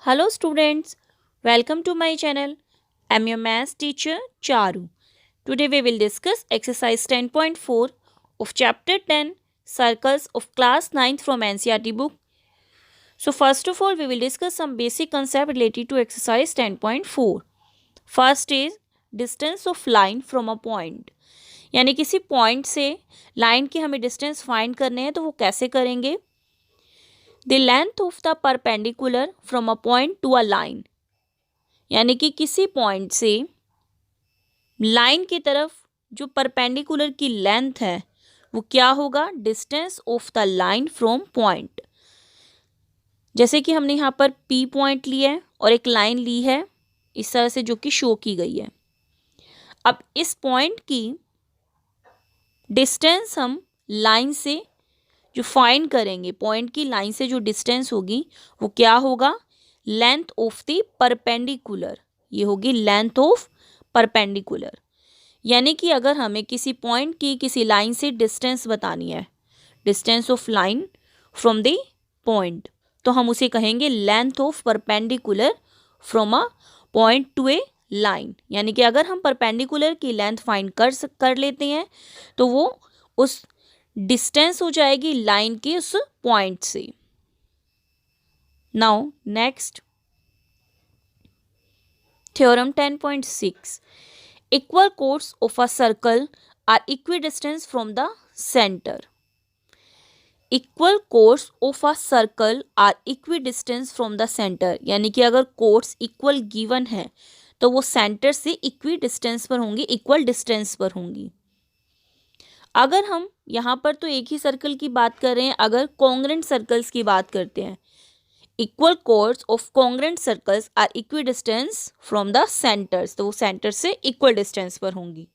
Hello students, welcome to my channel. I'm your maths teacher Charu. Today we will discuss exercise 10.4 of chapter 10 circles of class 9th from NCERT book. So first of all we will discuss some basic concept related to exercise 10.4. First is distance of line from a point. यानी किसी point से line की हमें distance find करने हैं तो वो कैसे करेंगे. The length of the perpendicular from a point to a line. यानी कि किसी पॉइंट से लाइन की तरफ जो परपेंडिकुलर की लेंथ है वो क्या होगा, distance of the line from point. जैसे कि हमने यहाँ पर P पॉइंट लिया है और एक लाइन ली है इस तरह से जो कि शो की गई है. अब इस पॉइंट की डिस्टेंस हम लाइन से जो फाइंड करेंगे, पॉइंट की लाइन से जो डिस्टेंस होगी वो क्या होगा, लेंथ ऑफ द परपेंडिकुलर. ये होगी लेंथ ऑफ परपेंडिकुलर. यानी कि अगर हमें किसी पॉइंट की किसी लाइन से डिस्टेंस बतानी है, distance of line from the point, तो हम उसे कहेंगे length of perpendicular from a point to A line. यानी कि अगर हम परपेंडिकुलर की लेंथ फाइंड कर लेते हैं तो वो उस डिस्टेंस हो जाएगी लाइन के उस पॉइंट से. Now next theorem 10.6. Equal chords of a circle are equidistant from the centre. Equal chords of a circle are equidistant from the centre. यानी कि अगर कोर्स इक्वल गिवन है तो वो सेंटर से इक्वी डिस्टेंस पर होंगी, इक्वल डिस्टेंस पर होंगी. अगर हम यहाँ पर तो एक ही सर्कल की बात कर रहे हैं, अगर कॉन्ग्रेंट सर्कल्स की बात करते हैं, equal chords of congruent circles are equidistant from the centres, तो वो सेंटर से इक्वल डिस्टेंस पर होंगी.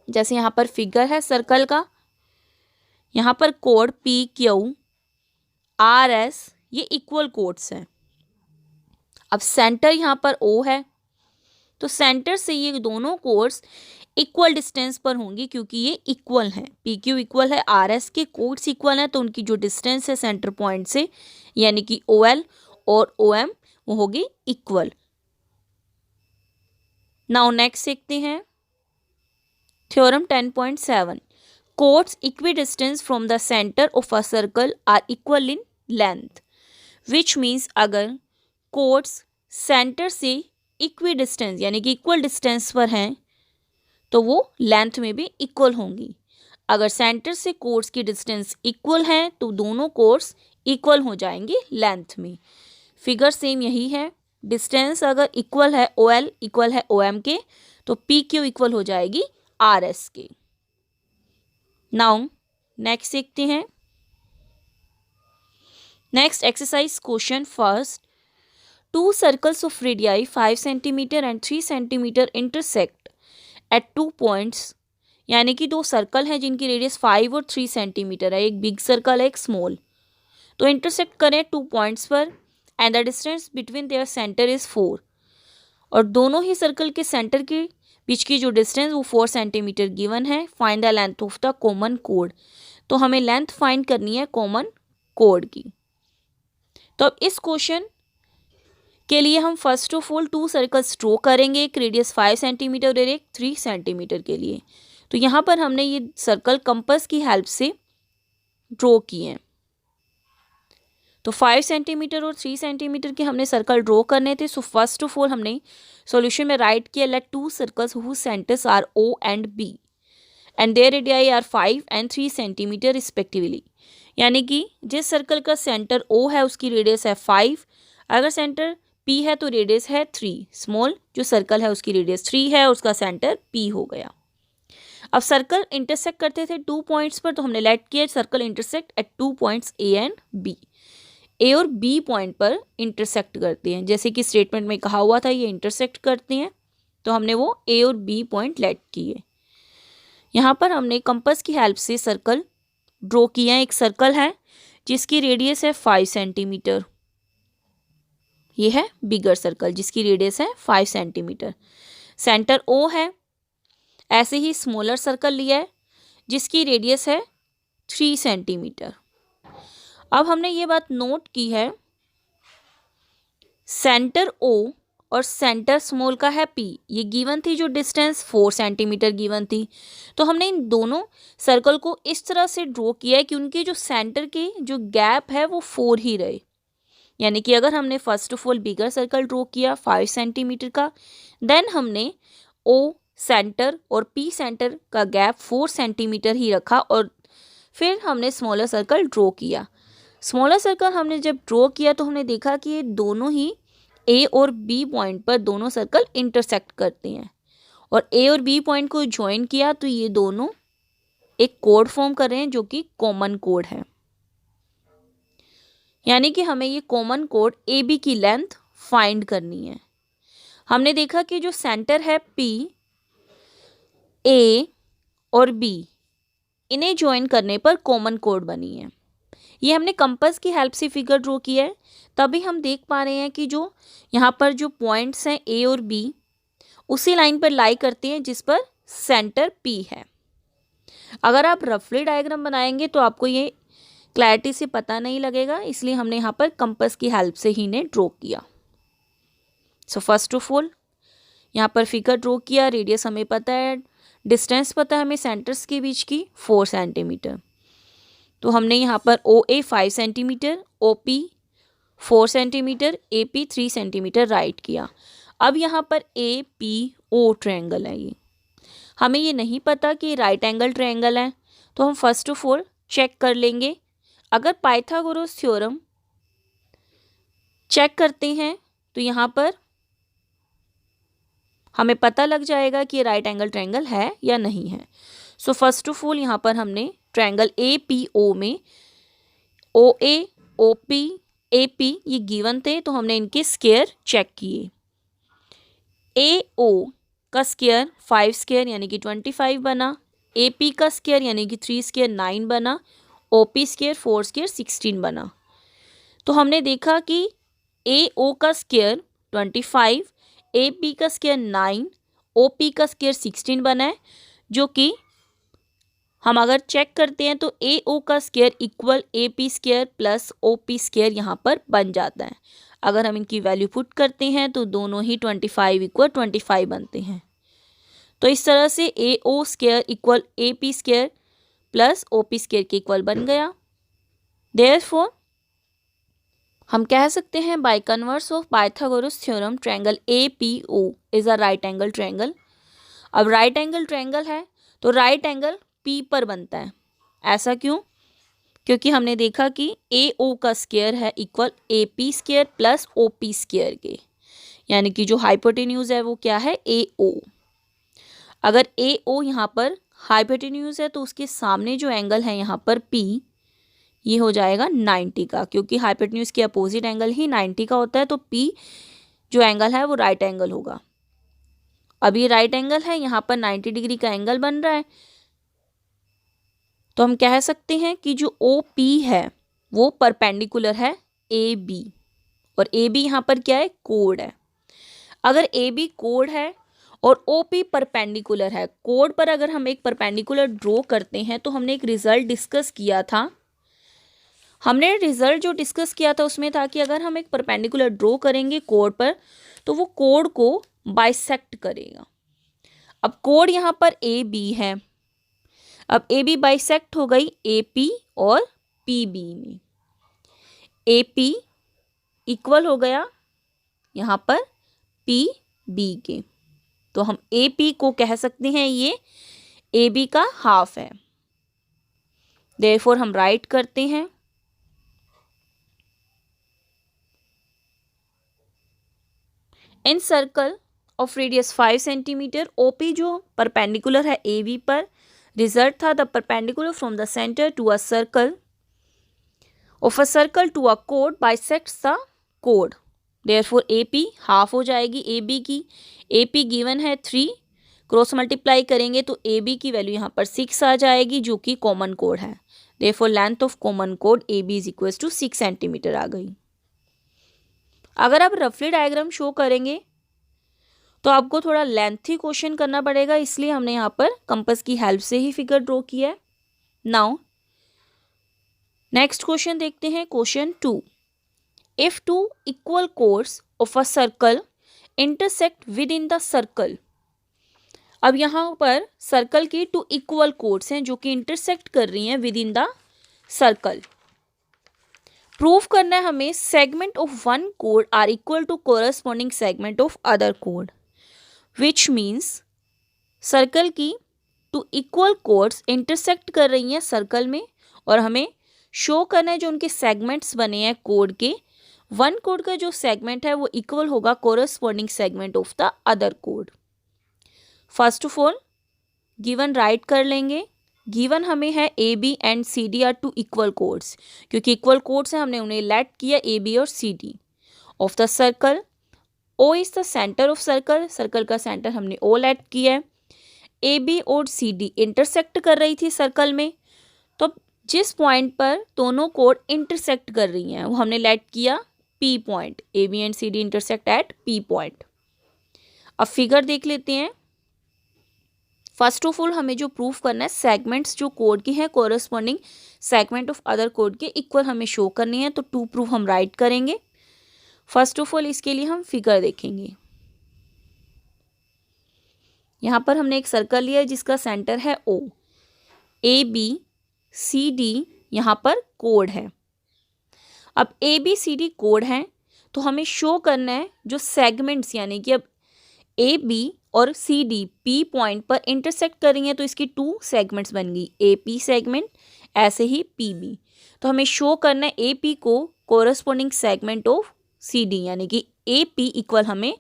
जैसे यहाँ पर फिगर है सर्कल का, यहाँ पर कोड PQRS ये इक्वल कोड्स हैं. अब सेंटर यहाँ पर O है तो सेंटर से ये दोनों कोड्स इक्वल डिस्टेंस पर होंगी क्योंकि ये इक्वल हैं. PQ इक्वल है RS के, कोड्स इक्वल हैं, तो उनकी जो डिस्टेंस है सेंटर पॉइंट से यानी कि OL और OM वो होगी इक्वल. नाउ नेक्स्ट देखते हैं theorem 10.7. Chords equidistant from the centre of a circle are equal in length. Which means अगर कोड्स सेंटर से इक्वी डिस्टेंस यानी कि इक्वल डिस्टेंस पर हैं तो वो लेंथ में भी इक्वल होंगी. अगर सेंटर से कोड्स की डिस्टेंस इक्वल है तो दोनों कोड्स इक्वल हो जाएंगे लेंथ में. फिगर सेम यही है. डिस्टेंस अगर इक्वल है, OL इक्वल है OM के, तो PQ इक्वल हो जाएगी RS के. नाउ नेक्स्ट देखते हैं. Next exercise question first. Two circles of radii 5 cm and 3 cm intersect at 2 points. यानी कि दो सर्कल हैं जिनकी रेडियस 5 और 3 सेंटीमीटर है, एक बिग सर्कल है एक स्मॉल, तो इंटरसेक्ट करें 2 पॉइंट्स पर and the distance between their centre is 4. और दोनों ही सर्कल के सेंटर के बीच की जो डिस्टेंस वो 4 सेंटीमीटर गिवन है. Find the length of the common code. तो हमें लेंथ फाइंड करनी है कॉमन कोड की. तो अब इस क्वेश्चन के लिए हम first of all 2 circles draw करेंगे, एक रेडियस 5 सेंटीमीटर और एक 3 सेंटीमीटर के लिए. तो यहाँ पर हमने ये सर्कल कंपास की हेल्प से ड्रॉ किए हैं. तो 5 सेंटीमीटर और 3 सेंटीमीटर के हमने सर्कल ड्रॉ करने थे. सो फर्स्ट ऑफ ऑल हमने सॉल्यूशन में राइट किया, let 2 circles whose centres are O and B and their radii are 5 and 3 centimetre respectively. यानी कि जिस सर्कल का सेंटर O है उसकी रेडियस है 5, अगर सेंटर P है तो रेडियस है 3. स्मॉल जो सर्कल है उसकी रेडियस 3 है और उसका सेंटर P हो गया. अब सर्कल इंटरसेक्ट करते थे 2 पॉइंट्स पर, तो हमने लेट किया circle intersect at 2 points A and B. A और B पॉइंट पर इंटरसेक्ट करते हैं, जैसे कि स्टेटमेंट में कहा हुआ था ये इंटरसेक्ट करते हैं, तो हमने वो A और B पॉइंट लेट किए. यहाँ पर हमने कंपास की हेल्प से सर्कल ड्रॉ किया. एक सर्कल है जिसकी रेडियस है 5 सेंटीमीटर, ये है बिगर सर्कल जिसकी रेडियस है 5 सेंटीमीटर. सेंटर O है. ऐसे ही स्मॉलर सर्कल लिया है जिसकी रेडियस है 3 सेंटीमीटर. अब हमने ये बात नोट की है सेंटर O और सेंटर स्मॉल का है P, ये गिवन थी जो डिस्टेंस 4 सेंटीमीटर गिवन थी। तो हमने इन दोनों सर्कल को इस तरह से ड्रॉ किया है कि उनके जो सेंटर के जो गैप है वो 4 ही रहे। यानी कि अगर हमने first of all bigger circle draw किया 5 सेंटीमीटर का, देन हमने O सेंटर और P सेंटर का गैप 4 सेंटीमीटर ही रखा और फिर हमने स्मॉलर सर्कल ड्रॉ किया। स्मॉलर सर्कल हमने जब ड्रॉ किया तो हमने देखा कि ये दोनों ही A और B पॉइंट पर दोनों सर्कल इंटरसेक्ट करते हैं और A और B पॉइंट को ज्वाइन किया तो ये दोनों एक कोड फॉर्म कर रहे हैं जो कि कॉमन कोड है। यानी कि हमें ये कॉमन कोड AB की लेंथ फाइंड करनी है। हमने देखा कि जो सेंटर है P, A और B, इन्हें ज्वाइन करने पर कॉमन कोड बनी है। ये हमने कंपास की हेल्प से फिगर ड्रॉ किया है, तभी हम देख पा रहे हैं कि जो यहाँ पर जो पॉइंट्स हैं A और B उसी लाइन पर लाई करते हैं जिस पर सेंटर P है। अगर आप रफली डायग्राम बनाएंगे तो आपको ये क्लैरिटी से पता नहीं लगेगा, इसलिए हमने यहाँ पर कंपास की हेल्प से ही इन्हें ड्रॉ किया। सो फर्स्ट ऑफ ऑल यहाँ पर फिगर ड्रॉ किया, रेडियस हमें पता है, डिस्टेंस पता है हमें सेंटर्स के बीच की 4 सेंटीमीटर। तो हमने यहाँ पर OA 5 centimetre, OP 4 centimetre, AP 3 centimetre right किया। अब यहाँ पर APO ट्रायंगल है, ये हमें ये नहीं पता कि राइट एंगल ट्रायंगल है, तो हम फर्स्ट ऑफ ऑल चेक कर लेंगे। अगर पाइथागोरस थ्योरम चेक करते हैं तो यहाँ पर हमें पता लग जाएगा कि ये राइट एंगल ट्रायंगल है या नहीं है। सो फर्स्ट ऑफ ऑल यहाँ पर हमने ट्रायंगल APO में OA, OP, AP ये गिवन थे तो हमने इनके स्क्वायर चेक किए। AO का स्क्वायर 5 स्क्वायर यानी कि 25 बना, AP का स्क्वायर यानी कि 3 स्क्वायर 9 बना, OP स्क्वायर 4 स्क्वायर 16 बना। तो हमने देखा कि AO का स्क्वायर 25, AP का स्क्वायर 9, OP का स्क्वायर 16 बना है, जो कि हम अगर चेक करते हैं तो AO का square equal AP square plus OP square यहाँ पर बन जाता है। अगर हम इनकी वैल्यू पुट करते हैं तो दोनों ही 25 इक्वल 25 बनते हैं। तो इस तरह से AO square equal AP square plus OP square के इक्वल बन गया। देयरफॉर हम कह सकते हैं by converse of Pythagoras theorem triangle APO is a right angle triangle. अब राइट एंगल ट्रायंगल है तो राइट एंगल P पर बनता है। ऐसा क्यों? क्योंकि हमने देखा कि AO का स्क्वायर है equal AP square plus OP square के, यानी कि जो हाइपोटेन्यूज है वो क्या है AO। अगर AO यहाँ पर हाइपोटेन्यूज है तो उसके सामने जो एंगल है यहाँ पर P, ये हो जाएगा 90 का, क्योंकि हाइपोटेन्यूज के अपोजिट एंगल ही 90 का होता है, तो P जो एंगल है वो राइट एंगल होगा। अब ये राइट एंगल है, यहाँ पर 90 डिग्री का एंगल बन रहा है, तो हम कह सकते हैं कि जो OP है वो परपेंडिकुलर है AB, और AB यहाँ पर क्या है कोड है। अगर AB कोड है और OP परपेंडिकुलर है, कोड पर अगर हम एक परपेंडिकुलर ड्रॉ करते हैं तो हमने एक रिजल्ट डिस्कस किया था। हमने रिजल्ट जो डिस्कस किया था उसमें था कि अगर हम एक परपेंडिकुलर ड्रॉ करेंगे कोड पर तो वो कोड को बाइसेक्ट करेगा। अब कोड यहाँ पर AB है, अब AB बाइसेक्ट हो गई AP और PB में। AP इक्वल हो गया यहाँ पर PB के, तो हम AP को कह सकते हैं ये AB का हाफ है। देयरफॉर हम राइट करते हैं इन circle of radius 5 centimetre OP जो परपेंडिकुलर है AB पर, रिजल्ट था the perpendicular from the centre to a circle of a circle to a code bisects the code. Therefore AP half हो जाएगी AB की। AP गिवन है 3, cross multiply करेंगे तो AB की वैल्यू यहाँ पर 6 आ जाएगी जो कि कॉमन कोड है। देयरफॉर लेंथ ऑफ कॉमन कोड AB is equal to 6 centimetre आ गई। अगर आप रफली डायग्राम शो करेंगे तो आपको थोड़ा लेंथी क्वेश्चन करना पड़ेगा, इसलिए हमने यहाँ पर कंपास की हेल्प से ही फिगर ड्रॉ किया है। नाउ नेक्स्ट क्वेश्चन देखते हैं, question 2। If two equal chords of a circle intersect with in the circle. अब यहाँ पर सर्कल की टू इक्वल कोड्स हैं जो कि इंटरसेक्ट कर रही हैं with in the circle. Proof करना है हमें segment of one code are equal to corresponding segment of other code, which means circle की टू इक्वल कोड्स इंटरसेक्ट कर रही हैं सर्कल में, और हमें शो करना है जो उनके सेगमेंट्स बने हैं कोड के, वन कोड का जो सेगमेंट है वो इक्वल होगा corresponding segment of the other कोड। First of all given write कर लेंगे। गिवन हमें है A B and C D are two equal chords, क्योंकि इक्वल कोड्स हैं हमने उन्हें लेट किया ए बी और C D. Of the circle O is the centre of circle, circle का सेंटर हमने ओ लेट किया है। ए बी और सी डी इंटरसेक्ट कर रही थी सर्कल में, तो जिस पॉइंट पर दोनों कोड इंटरसेक्ट कर रही हैं वो हमने लेट किया P point. A B and C D intersect at P point. अब फिगर देख लेते हैं। फर्स्ट ऑफ ऑल हमें जो प्रूफ करना है सेगमेंट्स जो कोड की हैं corresponding segment of other code के इक्वल हमें शो करनी है, तो टू प्रूफ हम राइट करेंगे। फर्स्ट ऑफ ऑल इसके लिए हम फिगर देखेंगे। यहाँ पर हमने एक सर्कल लिया है जिसका सेंटर है ओ, ए बी सी डी यहाँ पर कोड है। अब ए बी सी डी कोड हैं तो हमें शो करना है जो सेगमेंट्स, यानी कि अब ए बी और सी डी पी पॉइंट पर इंटरसेक्ट कर रही हैं तो इसकी टू सेगमेंट्स बन गई, ए पी सेगमेंट, ऐसे ही पी बी। तो हमें शो करना है ए पी को corresponding segment of C D, यानी कि ए पी इक्वल हमें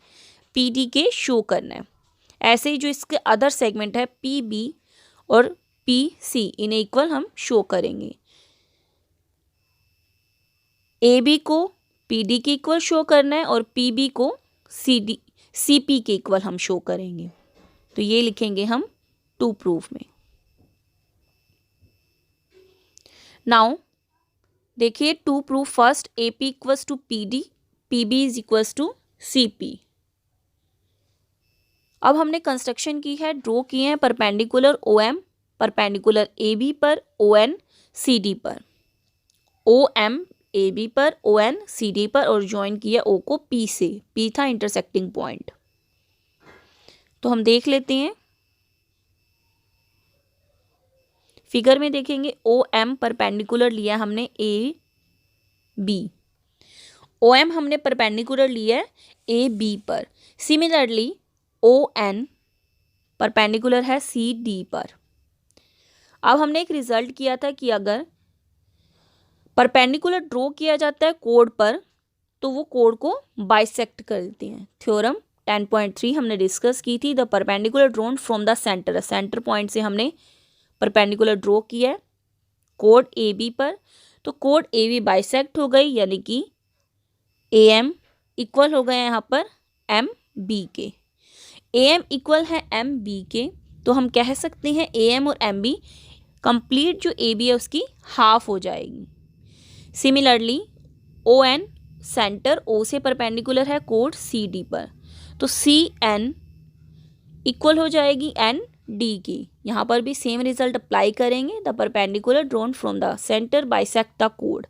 पी डी के शो करना है। ऐसे ही जो इसके अदर सेगमेंट है पी बी और पी सी, इन्हें इक्वल हम शो करेंगे। ए बी को पी डी के इक्वल शो करना है और पी बी को सी डी सी पी के इक्वल हम शो करेंगे। तो ये लिखेंगे हम टू प्रूफ में। नाउ देखिए to proof first, A P equals to P D, P B is equals to C P. अब हमने कंस्ट्रक्शन की है, ड्रॉ किए हैं perpendicular O M, perpendicular A B पर, ओ एन सी डी पर, ओ एम ए बी पर, O N C D पर, और ज्वाइन किया ओ को पी से, पी था इंटरसेक्टिंग पॉइंट। तो हम देख लेते हैं फिगर में, देखेंगे ओ एम परपेंडिकुलर लिया हमने ए बी, ओ एम हमने परपेंडिकुलर लिया है ए बी पर। सिमिलरली ओ एन परपेंडिकुलर है सी डी पर। अब हमने एक रिजल्ट किया था कि अगर परपेंडिकुलर ड्रॉ किया जाता है कोड पर तो वो कोड को बाइसेक्ट कर देते हैं। थ्योरम 10.3 हमने डिस्कस की थी। The perpendicular drawn from the centre, centre point से हमने परपेंडिकुलर ड्रॉ किया है कोड ए बी पर, तो कोड ए बी बाइसेक्ट हो गई, यानी कि ए एम इक्वल हो गया यहाँ पर एम बी के। ए एम इक्वल है एम बी के, तो हम कह सकते हैं ए एम और एम बी कंप्लीट जो ए बी है उसकी हाफ हो जाएगी। Similarly O N centre O से परपेंडिकुलर है कोड सी डी पर, तो सी एन इक्वल हो जाएगी एन डी की। यहाँ पर भी सेम रिजल्ट अप्लाई करेंगे। The perpendicular drawn from the centre bisect the कोड,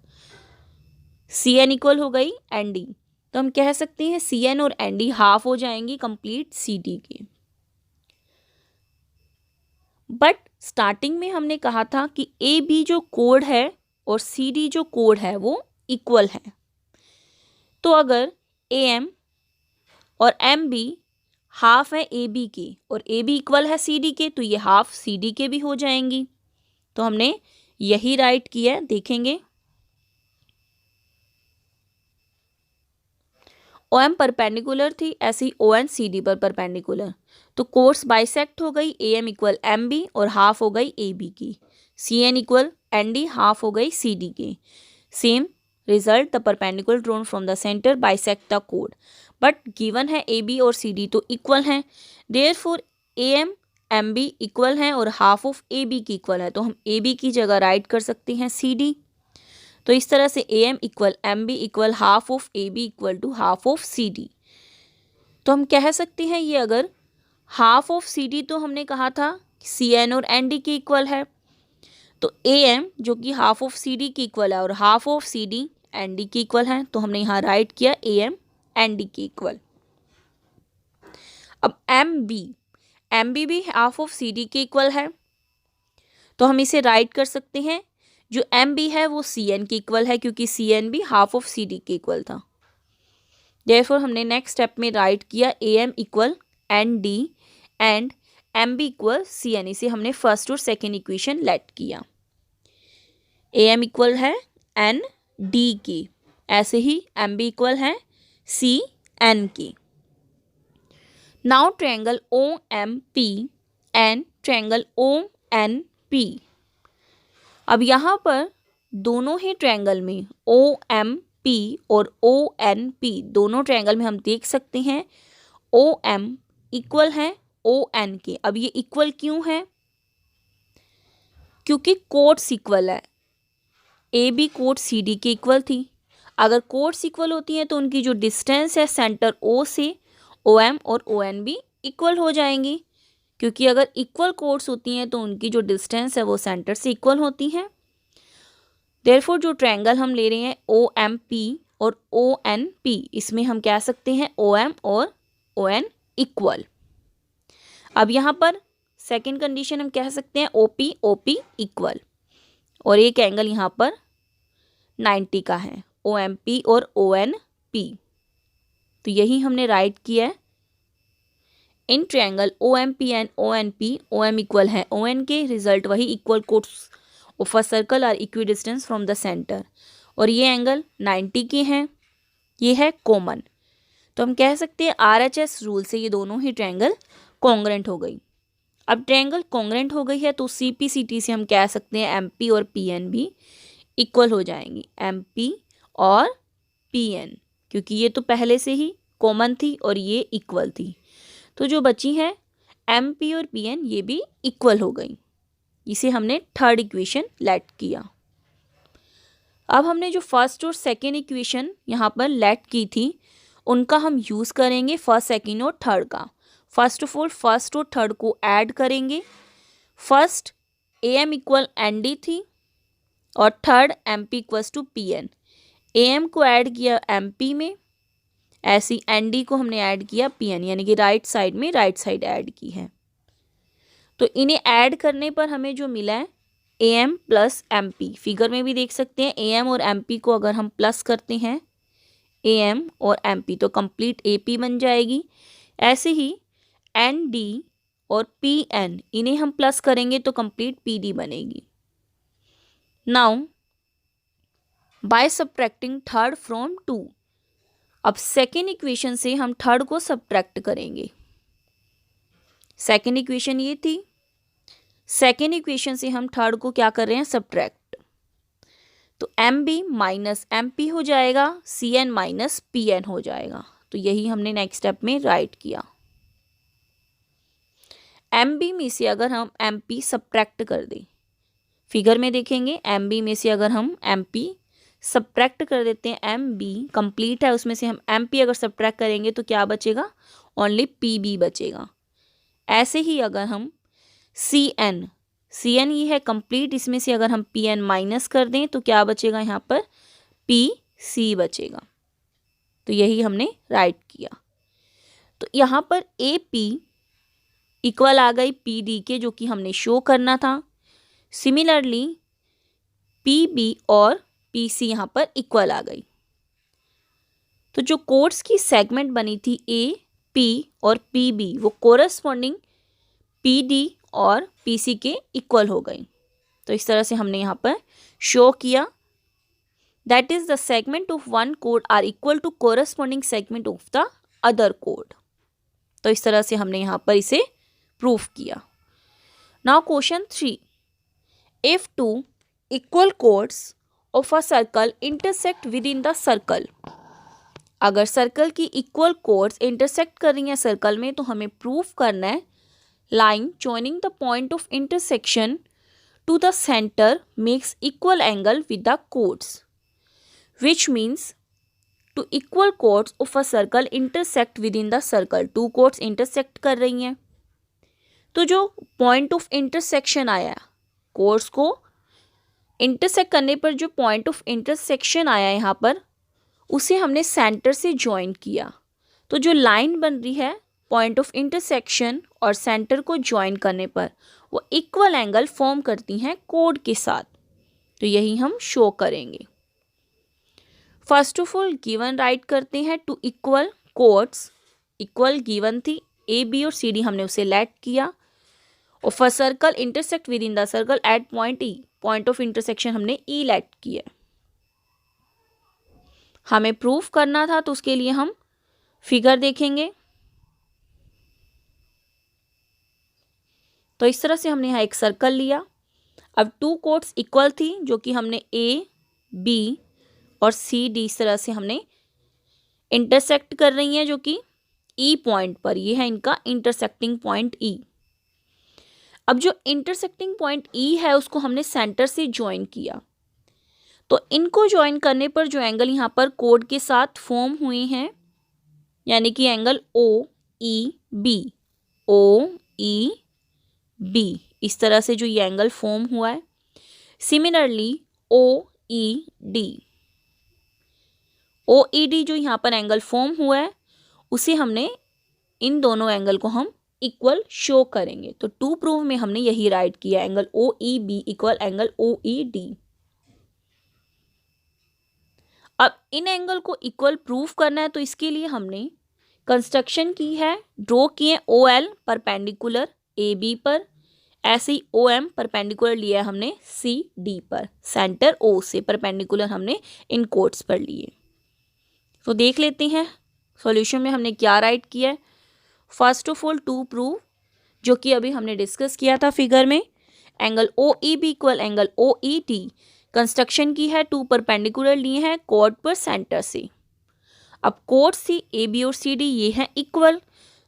सी एन इक्वल हो गई एन डी, तो हम कह सकते हैं सी एन और एन डी हाफ हो जाएंगी कंप्लीट सी डी के। बट स्टार्टिंग में हमने कहा था कि ए बी जो कोड है और सी डी जो कोड है वो इक्वल है, तो अगर ए एम और एम बी हाफ है ए बी के और ए बी इक्वल है सी डी के, तो ये हाफ सी डी के भी हो जाएंगी। तो हमने यही राइट किया है, देखेंगे ओ एम परपेंडिकुलर थी, ऐसे ही ओ एन सी डी पर परपेंडिकुलर, तो कोर्स बाइसेक्ट हो गई। A M equal M B और हाफ हो गई ए बी की, C N equal N D half हो गई सी डी की। Same result, the perpendicular drawn from the centre bisect the कोड, बट गिवन है ए बी और सी डी तो इक्वल हैं, therefore A M M B equal हैं और हाफ ऑफ ए बी की इक्वल है, तो हम ए बी की जगह राइट कर सकते हैं सी डी। तो इस तरह से A M equal M B equal half of A B equal to half of C D. तो हम कह सकते हैं ये अगर हाफ ऑफ सी डी, तो हमने कहा था सी एन और एन डी के इक्वल है, तो ए एम जो कि हाफ ऑफ सी डी की इक्वल है और half of C D N D की इक्वल है, तो हमने यहाँ राइट किया ए एम एन डी के इक्वल। अब एम बी भी हाफ ऑफ सी डी के इक्वल है, तो हम इसे राइट कर सकते हैं। जो एम बी है वो सी एन के इक्वल है, क्योंकि सी एन भी हाफ ऑफ सी डी के इक्वल था। देयरफॉर हमने नेक्स्ट स्टेप में राइट किया A M equal N D and M B equal C N. इसे हमने फर्स्ट और सेकेंड इक्वेशन लेट किया। ए एम इक्वल है एन डी की, ऐसे ही एम बी इक्वल है सी एन की। Now triangle O M P and triangle O N P. अब यहाँ पर दोनों ही ट्रायंगल में ओ एम पी और ओ एन पी दोनों ट्रायंगल में हम देख सकते हैं ओ एम इक्वल है ओ एन के। अब ये इक्वल क्यों है? क्योंकि कोड्स इक्वल है। ए बी कोड सी डी के इक्वल थी। अगर कोड्स इक्वल होती हैं तो उनकी जो डिस्टेंस है सेंटर ओ से ओ एम और ओ एन भी इक्वल हो जाएंगी, क्योंकि अगर इक्वल कोड्स होती हैं तो उनकी जो डिस्टेंस है वो सेंटर से इक्वल होती हैं। देयरफॉर जो ट्रायंगल हम ले रहे हैं ओ एम पी और ओ एन पी, इसमें हम कह सकते हैं ओ एम और ओ एन इक्वल। अब यहाँ पर सेकेंड कंडीशन हम कह सकते हैं ओ पी इक्वल, और एक एंगल यहाँ पर 90 का है ओ एम पी और ओ एन पी। तो यही हमने राइट किया है। In triangle O M P and O N P, O M equal है ओ एन के, रिजल्ट वही equal chords of a circle are equidistant from the centre, और ये एंगल 90 के हैं, ये है कॉमन। तो हम कह सकते हैं RHS रूल से ये दोनों ही ट्रायंगल कॉन्ग्रेंट हो गई। अब ट्रायंगल कॉन्ग्रेंट हो गई है तो CPCT से हम कह सकते हैं MP और PN भी इक्वल हो जाएंगी, MP और PN, क्योंकि ये तो पहले से ही कॉमन थी और ये इक्वल थी। तो जो बची है MP और PN ये भी इक्वल हो गई। इसे हमने थर्ड इक्वेशन लेट किया। अब हमने जो फर्स्ट और सेकेंड इक्वेशन यहाँ पर लेट की थी उनका हम यूज़ करेंगे फर्स्ट, सेकेंड और थर्ड का। फर्स्ट ऑफ ऑल फर्स्ट और थर्ड को ऐड करेंगे। First A M equal N D थी और third M P equals to P N. A M को ऐड किया एम पी में, ऐसी एन डी को हमने ऐड किया पी एन, यानी कि राइट साइड में राइट साइड ऐड की है। तो इन्हें ऐड करने पर हमें जो मिला है A M plus M P. Figure में भी देख सकते हैं ए एम और एम पी को अगर हम प्लस करते हैं ए एम और एम पी तो कंप्लीट ए पी बन जाएगी। ऐसे ही एन डी और पी एन इन्हें हम प्लस करेंगे तो कंप्लीट पी डी बनेगी। Now by subtracting third from two, अब सेकेंड इक्वेशन से हम थर्ड को सब्ट्रैक्ट करेंगे। सेकेंड इक्वेशन ये थी, सेकेंड इक्वेशन से हम थर्ड को क्या कर रहे हैं सब्ट्रैक्ट। तो M B minus M P हो जाएगा, C N minus P N हो जाएगा। तो यही हमने नेक्स्ट स्टेप में राइट किया। एम बी में से अगर हम एम पी सब्ट्रैक्ट कर दें, फिगर में देखेंगे एम बी में से अगर हम एम पी सब्ट्रैक्ट कर देते हैं, एम बी कंप्लीट है उसमें से हम एम पी अगर सब्ट्रैक्ट करेंगे तो क्या बचेगा, ओनली पी बी बचेगा। ऐसे ही अगर हम सी एन ये है कंप्लीट, इसमें से अगर हम पी एन माइनस कर दें तो क्या बचेगा, यहाँ पर पी सी बचेगा। तो यही हमने राइट किया। तो यहाँ पर ए पी इक्वल आ गई पी डी के, जो कि हमने शो करना था। सिमिलरली पी बी और पी सी यहाँ पर इक्वल आ गई। तो जो कोड्स की सेगमेंट बनी थी ए पी और पी बी वो कोरस्पॉन्डिंग पी डी और पी सी के इक्वल हो गई। तो इस तरह से हमने यहाँ पर शो किया that is the segment of one code are equal to corresponding segment of the other code. तो इस तरह से हमने यहाँ पर इसे प्रूफ किया। Now question 3, if two equal chords of a circle intersect with in the circle, अगर सर्कल की इक्वल कोड्स इंटरसेक्ट कर रही हैं सर्कल में तो हमें प्रूफ करना है line joining the point of intersection to the center makes equal angle with the chords, which means to equal chords of a circle intersect within the circle। Two chords intersect कर रही हैं तो जो point of intersection आया, chords को intersect करने पर जो point of intersection आया यहाँ पर उसे हमने सेंटर से ज्वाइन किया। तो जो लाइन बन रही है पॉइंट ऑफ इंटरसेक्शन और सेंटर को ज्वाइन करने पर वो इक्वल एंगल फॉर्म करती हैं कोड के साथ। तो यही हम शो करेंगे। First of all given write करते हैं two equal chords. Equal given थी, ए बी और सी डी हमने उसे लेट किया। और first circle intersect with in the circle eight point E, point of intersection हमने ई लेट किया। हमें प्रूफ करना था तो उसके लिए हम फिगर देखेंगे। तो इस तरह से हमने यहाँ एक सर्कल लिया। अब टू कोड्स इक्वल थी जो कि हमने ए बी और सी डी इस तरह से हमने इंटरसेक्ट कर रही हैं जो कि ई पॉइंट पर। ये है इनका इंटरसेक्टिंग पॉइंट ई। अब जो इंटरसेक्टिंग पॉइंट ई है उसको हमने सेंटर से ज्वाइन किया। तो इनको ज्वाइन करने पर जो एंगल यहाँ पर कोड के साथ फॉर्म हुए हैं यानी कि angle O E B, O E B, इस तरह से जो ये एंगल फॉर्म हुआ है। सिमिलरली ओ ई डी, ओ ई डी जो यहाँ पर एंगल फॉर्म हुआ है उसे हमने, इन दोनों एंगल को हम इक्वल शो करेंगे। तो टू प्रूव में हमने यही राइट किया, angle O E B equal angle O E D. अब इन एंगल को इक्वल प्रूफ करना है तो इसके लिए हमने कंस्ट्रक्शन की है, ड्रॉ किए O L perpendicular A B पर, ऐसे ही ओ एम परपेंडिकुलर लिया है हमने सी डी पर, सेंटर ओ से परपेंडिकुलर हमने इन कोड्स पर लिए। तो देख लेते हैं सॉल्यूशन में हमने क्या राइट किया है। First of all to prove जो कि अभी हमने डिस्कस किया था फिगर में, angle O E B equal angle O E T. Construction की है, टू परपेंडिकुलर लिए हैं कोड पर सेंटर से। अब कोड सी ए बी और सी डी ये हैं इक्वल।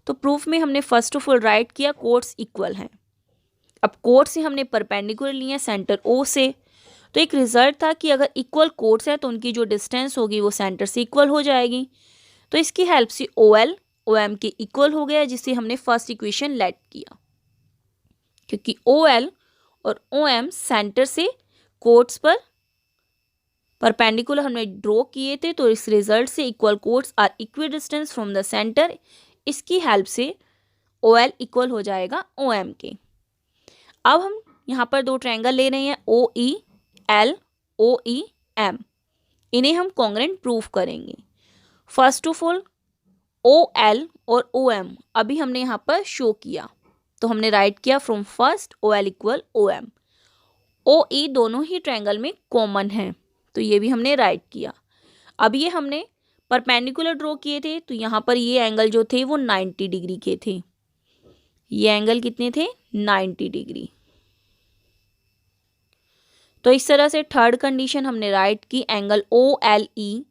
तो प्रूफ में हमने फर्स्ट ऑफ ऑल राइट किया कोड्स इक्वल हैं। अब कोड से हमने परपेंडिकुलर लिए हैं सेंटर ओ से। तो एक रिजल्ट था कि अगर इक्वल कोड्स है तो उनकी जो डिस्टेंस होगी वो सेंटर से इक्वल हो जाएगी। तो इसकी हेल्प से ओ एल ओ एम के इक्वल हो गया जिसे हमने फर्स्ट इक्वेशन लेट किया, क्योंकि ओ एल और ओ एम सेंटर से कोड्स पर परपेंडिकुलर हमने ड्रॉ किए थे। तो इस रिजल्ट से equal chords are equidistant from the centre, इसकी हेल्प से ओ एल इक्वल हो जाएगा ओ एम के। अब हम यहाँ पर दो ट्रायंगल ले रहे हैं ओ E L O E M, इन्हें हम कॉन्ग्रेंट प्रूफ करेंगे। First of all O L और ओ एम अभी हमने यहाँ पर शो किया। तो हमने राइट किया from first O L equal O M. O E दोनों ही ट्रायंगल में कॉमन है तो ये भी हमने राइट किया। अब ये हमने परपेंडिकुलर ड्रॉ किए थे तो यहाँ पर ये एंगल जो थे वो 90 डिग्री के थे। ये एंगल कितने थे? 90 डिग्री। तो इस तरह से थर्ड कंडीशन हमने राइट की, angle O L E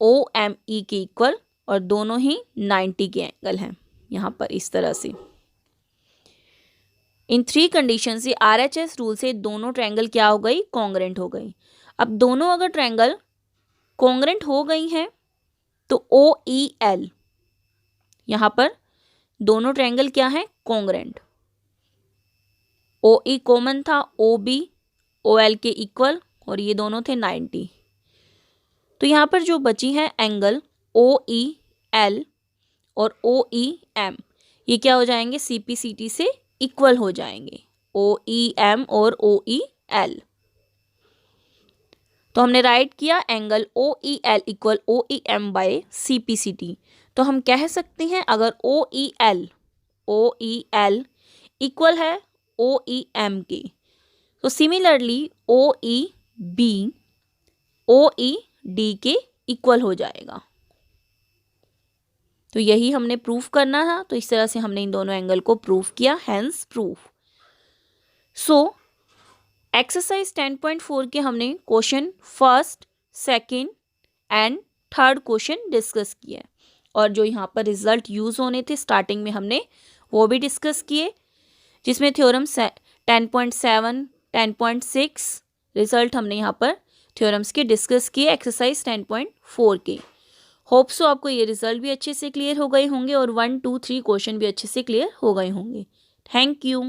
O M E के इक्वल और दोनों ही 90 के एंगल हैं यहाँ पर इस तरह से। इन थ्री कंडीशन से RHS रूल से दोनों ट्रायंगल क्या हो गई? कॉन्ग्रेंट हो गई। अब दोनों अगर ट्रायंगल कॉन्ग्रेंट हो गई हैं तो ओ ई एल, यहाँ पर दोनों ट्रायंगल क्या है? कॉन्ग्रेंट। ओ ई कॉमन था, ओ बी ओ एल के इक्वल और ये दोनों थे 90। तो यहाँ पर जो बची हैं एंगल ओ ई एल और ओ ई एम, ये क्या हो जाएंगे? CP/CT से इक्वल हो जाएंगे, ओ ई एम और ओ ई एल। तो हमने राइट किया angle O E L equal O E M by CP/CT। तो हम कह सकते हैं अगर ओ ई एल इक्वल है ओ ई एम के, तो similarly O E B O E D के इक्वल हो जाएगा। तो यही हमने प्रूफ करना था। तो इस तरह से हमने इन दोनों एंगल को प्रूफ किया, हेंस प्रूफ। सो एक्सरसाइज 10.4 के हमने question first, second and third question discuss किए और जो यहाँ पर रिजल्ट यूज होने थे स्टार्टिंग में हमने वो भी डिस्कस किए, जिसमें थ्योरम 10.7, 10.6 रिजल्ट हमने यहाँ पर थ्योरम्स के डिस्कस किए एक्सरसाइज 10.4 के। होप सो आपको ये रिजल्ट भी अच्छे से क्लियर हो गए होंगे और 1, 2, 3 क्वेश्चन भी अच्छे से क्लियर हो गए होंगे। Thank you.